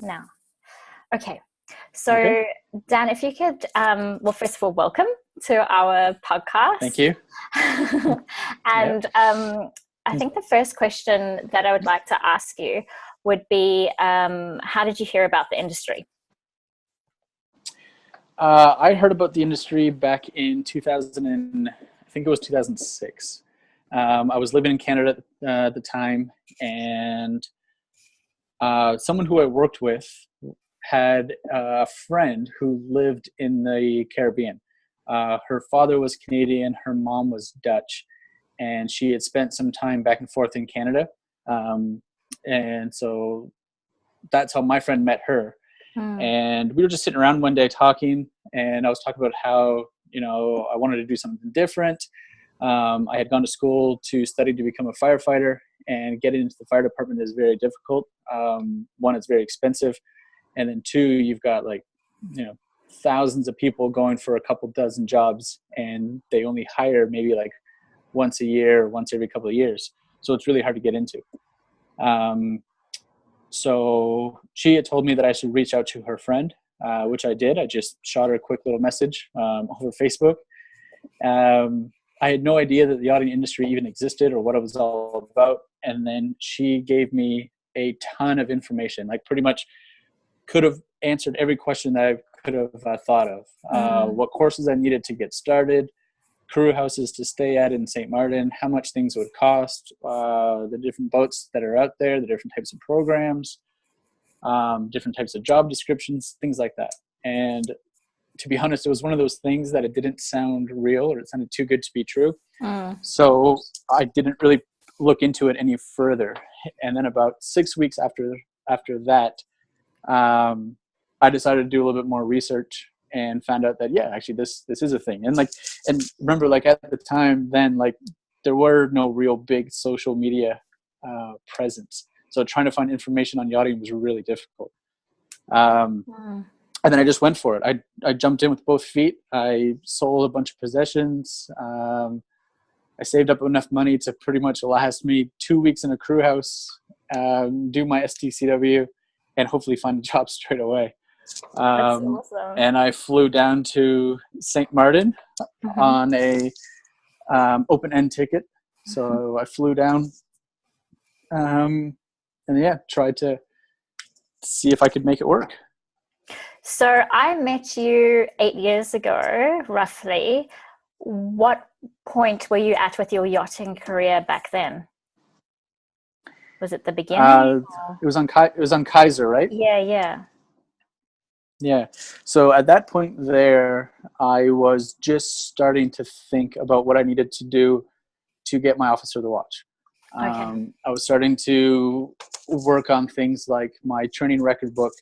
now. Okay. Okay. So, Dan, if you could, well, first of all, welcome to our Thank podcast. you. Yep. And I think the first question that I would like to ask you would be, how did you hear about the industry? I heard about the industry back in 2000 and I think it was 2006. I was living in Canada at the time, and someone who I worked with had a friend who lived in the Caribbean. Her father was Canadian, her mom was Dutch, and she had spent some time back and forth in Canada. And so that's how my friend met her. And we were just sitting around one day talking, and I was talking about how, I wanted to do something different. I had gone to school to study to become a firefighter, and getting into the fire department is very difficult. One, it's very expensive. And then two, you've got thousands of people going for a couple dozen jobs, and they only hire maybe like once a year, once every couple of years. So it's really hard to get into. So she had told me that I should reach out to her friend, which I did. I just shot her a quick little message over Facebook. I had no idea that the yachting industry even existed or what it was all about. And then she gave me a ton of information, like pretty much could have answered every question that I could have thought of. What courses I needed to get started, crew houses to stay at in St. Martin, how much things would cost, the different boats that are out there, the different types of programs, different types of job descriptions, things like that. And to be honest, it was one of those things that it didn't sound real, or it sounded too good to be true. So I didn't really look into it any further. And then about 6 weeks after that, I decided to do a little bit more research and found out that, yeah, actually this is a thing. And remember, like at the time then, like there were no real big social media presence. So trying to find information on yachting was really difficult. And then I just went for it. I jumped in with both feet. I sold a bunch of possessions. I saved up enough money to pretty much last me 2 weeks in a crew house, do my STCW, and hopefully find a job straight away. That's awesome. And I flew down to St. Martin on a open-end ticket. So I flew down and tried to see if I could make it work. So I met you 8 years ago, roughly. What point were you at with your yachting career back then? Was it the beginning? It was on Kaiser, right? Yeah. Yeah. So at that point there, I was just starting to think about what I needed to do to get my officer to watch. Okay. I was starting to work on things like my training record book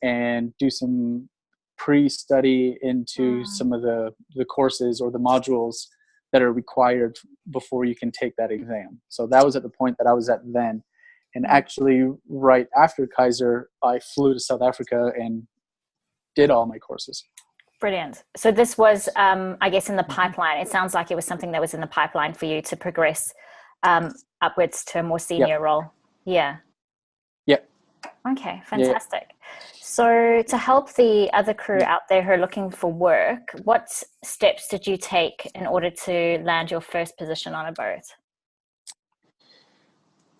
and do some pre-study into some of the courses or the modules that are required before you can take that exam. So that was at the point that I was at then. And actually right after Kaiser, I flew to South Africa and did all my courses. Brilliant. So this was, I guess, in the pipeline. It sounds like it was something that was in the pipeline for you to progress upwards to a more senior role. Yeah. Yep. Okay, fantastic. So to help the other crew out there who are looking for work, what steps did you take in order to land your first position on a boat?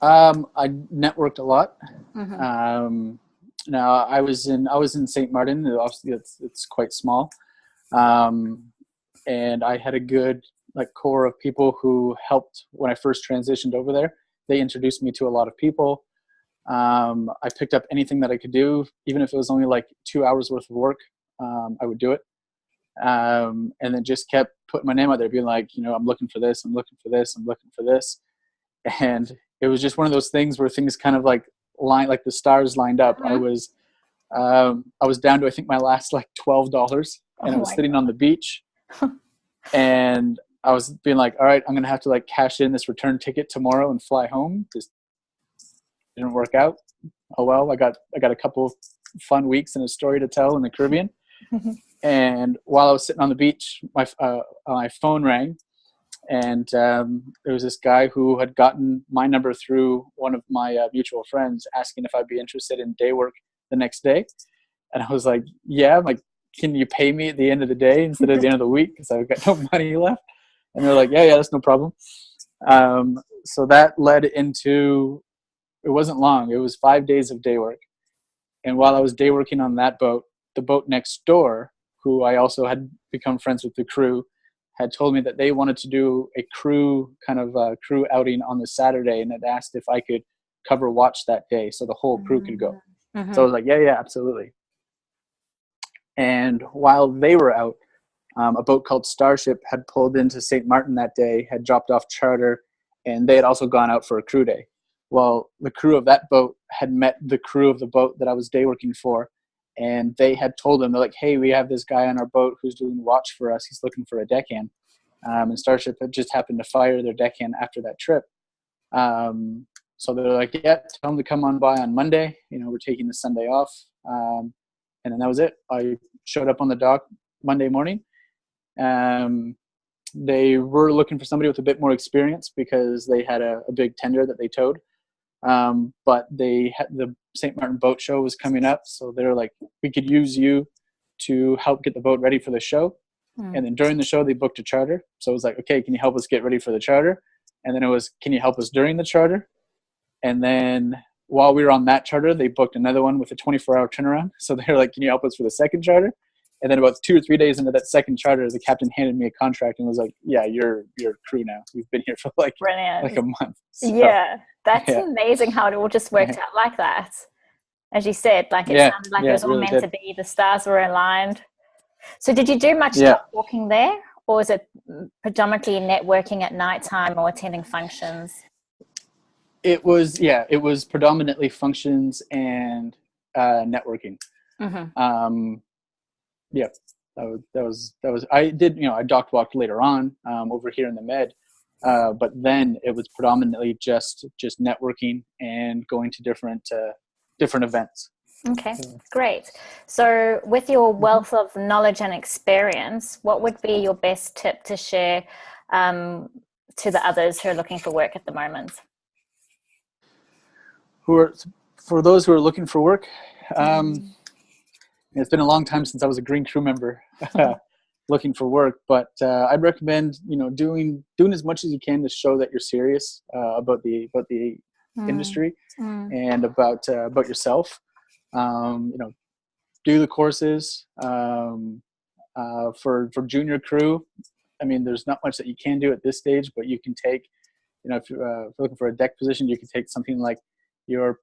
I networked a lot. Now I was in St. Martin. Obviously, it's quite small, and I had a good core of people who helped when I first transitioned over there. They introduced me to a lot of people. I picked up anything that I could do, even if it was only 2 hours worth of work. I would do it, and then just kept putting my name out there, being like, I'm looking for this, I'm looking for this, I'm looking for this, and it was just one of those things where things kind of the stars lined up. I was down to I think my last $12, and I was sitting on the beach, and I was being like, all right, I'm gonna have to cash in this return ticket tomorrow and fly home. Just didn't work out. Oh well, I got a couple of fun weeks and a story to tell in the Caribbean. And while I was sitting on the beach, my phone rang, and there was this guy who had gotten my number through one of my mutual friends, asking if I'd be interested in day work the next day? And I was like, yeah. I'm like, can you pay me at the end of the day instead of the end of the week? Because I've got no money left. And they're like, yeah, that's no problem. So that led into, it wasn't long. It was 5 days of day work. And while I was day working on that boat, the boat next door, who I also had become friends with the crew, had told me that they wanted to do a crew crew outing on the Saturday, and had asked if I could cover watch that day so the whole crew could go. Mm-hmm. So I was like, yeah, absolutely. And while they were out, a boat called Starship had pulled into St. Martin that day, had dropped off charter, and they had also gone out for a crew day. Well, the crew of that boat had met the crew of the boat that I was day working for, and they had told them, they're like, hey, we have this guy on our boat who's doing watch for us. He's looking for a deckhand. And Starship had just happened to fire their deckhand after that trip. So they're like, yeah, tell them to come on by on Monday. We're taking the Sunday off. And then that was it. I showed up on the dock Monday morning. They were looking for somebody with a bit more experience because they had a big tender that they towed. But they had the St. Martin Boat Show was coming up. So they're like, we could use you to help get the boat ready for the show. And then during the show, they booked a charter. So it was like, okay, can you help us get ready for the charter? And then it was, can you help us during the charter? And then while we were on that charter, they booked another one with a 24-hour turnaround. So they're like, can you help us for the second charter? And then about 2 or 3 days into that second charter, the captain handed me a contract and was like, yeah, you're crew now. You've been here for like a month. So, yeah, that's amazing how it all just worked out like that. As you said, like it sounded like it was all really meant to be. The stars were aligned. So did you do much dock walking there, or is it predominantly networking at nighttime or attending functions? It was predominantly functions and networking. Mm-hmm. That was I did, I dock walked later on over here in the Med, but then it was predominantly just networking and going to different events. Okay, great. So with your wealth of knowledge and experience, what would be your best tip to share to the others who are looking for work at the moment? For those who are looking for work, it's been a long time since I was a green crew member looking for work, but I'd recommend, doing as much as you can to show that you're serious about the industry and about yourself. Do the courses for junior crew. I mean, there's not much that you can do at this stage, but you can take, if you're looking for a deck position, you can take something like your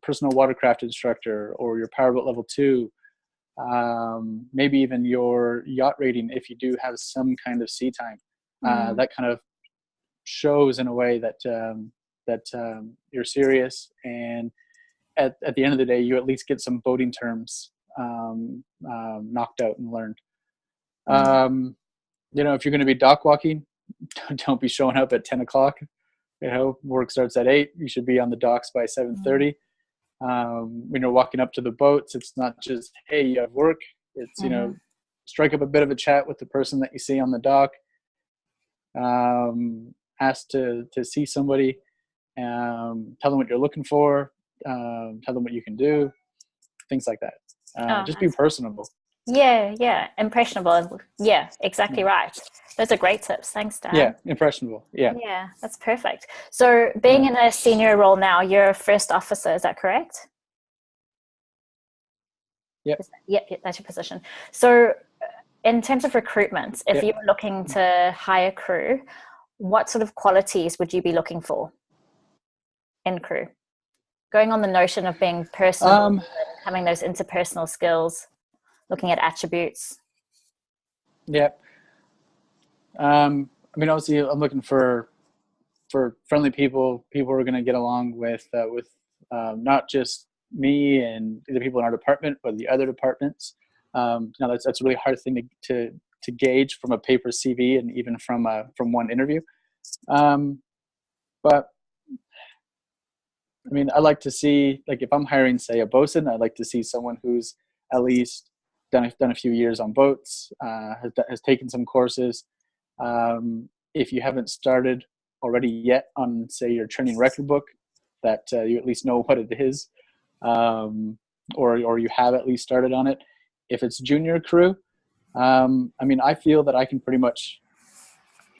personal watercraft instructor or your powerboat level 2, maybe even your yacht rating if you do have some kind of sea time. That kind of shows in a way that you're serious, and at the end of the day, you at least get some boating terms knocked out and learned. If you're going to be dock walking, don't be showing up at 10 o'clock. Work starts at 8. You should be on the docks by 7:30. When you're walking up to the boats, it's not just, hey, you have work. It's, strike up a bit of a chat with the person that you see on the dock. Ask to see somebody. Tell them what you're looking for. Tell them what you can do. Things like that. Just be personable. Yeah. Impressionable. Yeah, exactly right. Those are great tips. Thanks, Dan. Yeah, impressionable. Yeah, that's perfect. So being in a senior role now, you're a first officer, is that correct? Yep, that's your position. So in terms of recruitment, if you were looking to hire crew, what sort of qualities would you be looking for in crew? Going on the notion of being personal and having those interpersonal skills, looking at attributes. Obviously, I'm looking for friendly people who are going to get along with not just me and the people in our department, but the other departments. That's a really hard thing to gauge from a paper CV and even from one interview. But I like to see, like, if I'm hiring, say, a bosun, I'd like to see someone who's at least done a few years on boats, has taken some courses. If you haven't started already yet on, say, your training record book, that you at least know what it is. or you have at least started on it. If it's junior crew, I mean, I feel that I can pretty much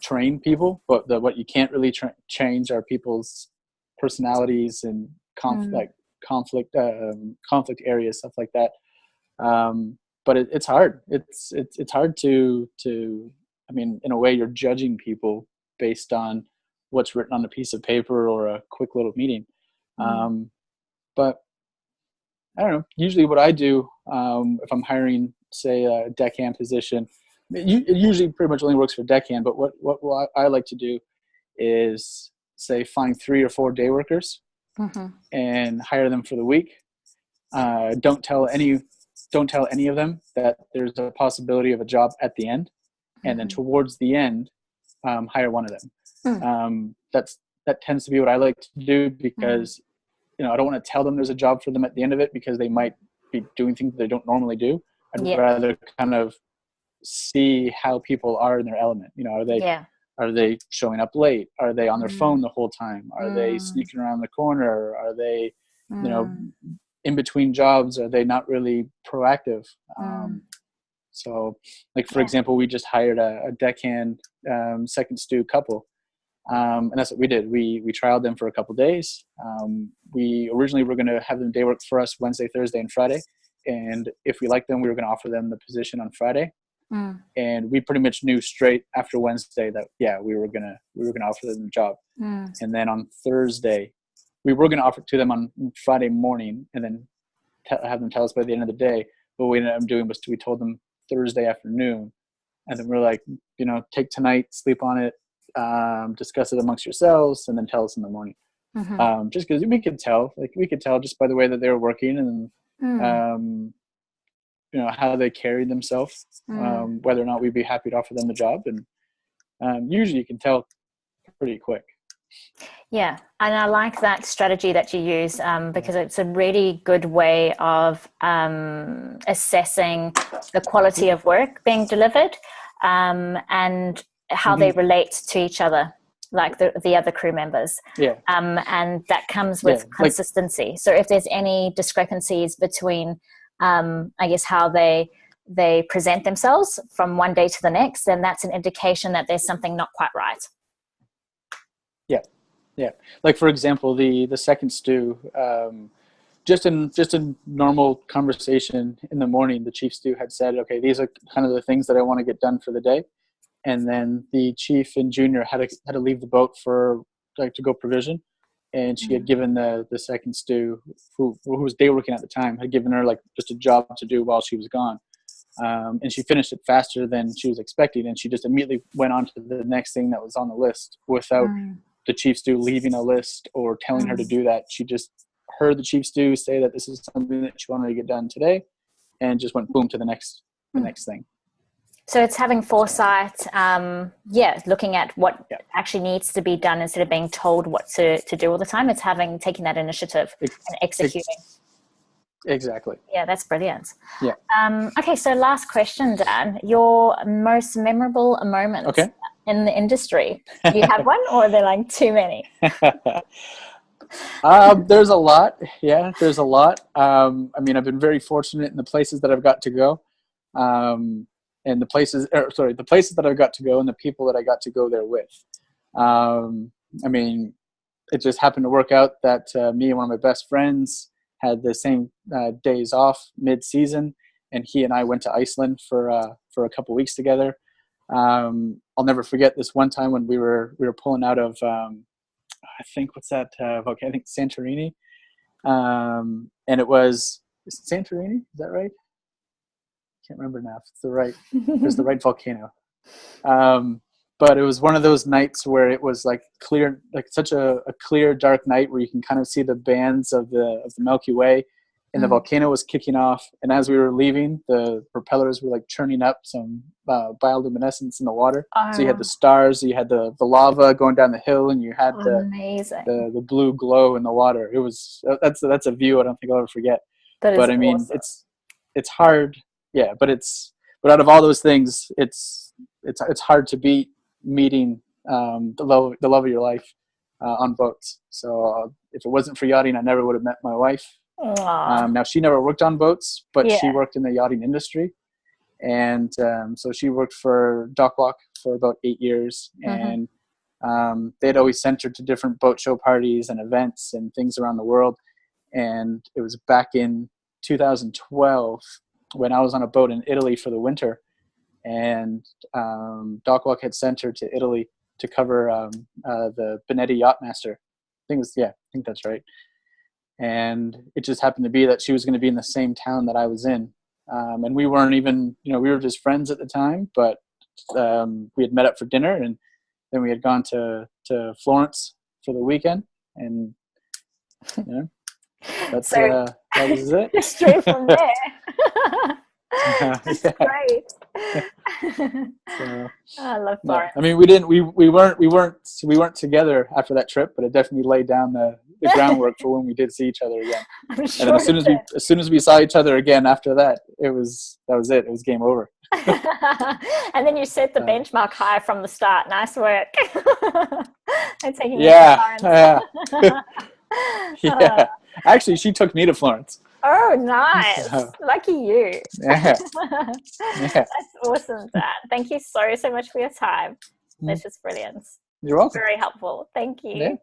train people, but what you can't really change are people's personalities and conflict areas, stuff like that. But it's hard. It's hard to I mean, in a way, you're judging people based on what's written on a piece of paper or a quick little meeting. But I don't know. Usually, what I do if I'm hiring, say, a deckhand position, it usually pretty much only works for deckhand. But what I like to do is, say, find 3 or 4 day workers and hire them for the week. Don't tell any of them that there's a possibility of a job at the end, and then towards the end, hire one of them. That tends to be what I like to do, because I don't want to tell them there's a job for them at the end of it, because they might be doing things they don't normally do. I'd rather kind of see how people are in their element. Are they showing up late? Are they on their phone the whole time? Are they sneaking around the corner? Are they, in between jobs? Are they not really proactive? So, like, for example, we just hired a deckhand second stew couple. And that's what we did. We trialed them for a couple days. We originally were going to have them day work for us Wednesday, Thursday, and Friday. And if we liked them, we were going to offer them the position on Friday. And we pretty much knew straight after Wednesday that we were gonna offer them the job. And then on Thursday, we were going to offer it to them on Friday morning, and then have them tell us by the end of the day. But what we ended up doing was we told them Thursday afternoon, and then we're like, take tonight, sleep on it, discuss it amongst yourselves, and then tell us in the morning. Just because we could tell just by the way that they were working, and how they carried themselves, whether or not we'd be happy to offer them the job. And usually you can tell pretty quick. Yeah, and I like that strategy that you use, because it's a really good way of assessing the quality of work being delivered, and how they relate to each other, like the other crew members. And that comes with consistency. So if there's any discrepancies between, I guess, how they present themselves from one day to the next, then that's an indication that there's something not quite right. Yeah. Like, for example, the second stew, just in normal conversation in the morning, the chief stew had said, okay, these are kind of the things that I want to get done for the day. And then the chief and junior had to leave the boat for to go provision. And she had given the second stew, who was day working at the time, had given her just a job to do while she was gone. And she finished it faster than she was expecting. And she just immediately went on to the next thing that was on the list without the chief stew leaving a list or telling her to do that. She just heard the chief stew say that this is something that she wanted to get done today, and just went boom to the next thing. So it's having foresight, looking at what actually needs to be done instead of being told what to do all the time. It's taking that initiative and executing. Exactly. Yeah, that's brilliant. Yeah. Okay, so last question, Dan. Your most memorable moments in the industry. Do you have one, or are there too many? There's a lot. Yeah, there's a lot. I mean, I've been very fortunate in the places that I've got to go. And the places that I've got to go, and the people that I got to go there with. I mean, it just happened to work out that me and one of my best friends had the same days off mid-season, and he and I went to Iceland for a couple weeks together. I'll never forget this one time when we were pulling out of I think what's that volcano? I think Santorini, and it was Santorini. Is that right? Can't remember now if it's it was the right volcano. But it was one of those nights where it was clear, such a clear, dark night where you can kind of see the bands of the Milky Way, and the volcano was kicking off. And as we were leaving, the propellers were churning up some bioluminescence in the water. So you had the stars, you had the lava going down the hill, and you had the blue glow in the water. It was that's a view I don't think I'll ever forget. But I mean, awesome. It's hard. Yeah, but out of all those things, it's hard to beat meeting the love of your life on boats. So if it wasn't for yachting, I never would have met my wife, Aw. Now, she never worked on boats, but she Yeah. worked in the yachting industry. And so she worked for Dockwalk for about 8 years. And they'd always sent her to different boat show parties and events and things around the world. And it was back in 2012 when I was on a boat in Italy for the winter. And Dockwalk had sent her to Italy to cover the Benetti Yachtmaster. I think that's right. And it just happened to be that she was going to be in the same town that I was in. And we weren't even, we were just friends at the time, but we had met up for dinner, and then we had gone to Florence for the weekend. And, that's, So that was it. straight from there. That's great. So, I love no, Florence. I mean, we weren't together after that trip, but it definitely laid down the groundwork for when we did see each other again. I'm sure. And then as soon as we saw each other again after that, that was it. It was game over. And then you set the benchmark high from the start. Nice work. And taking you Yeah, to Florence. yeah. Actually, she took me to Florence. Oh, nice. So, Lucky you. yeah. That's awesome, Dan. Thank you so much for your time. That's just brilliant. You're welcome. Very helpful. Thank you. Yeah.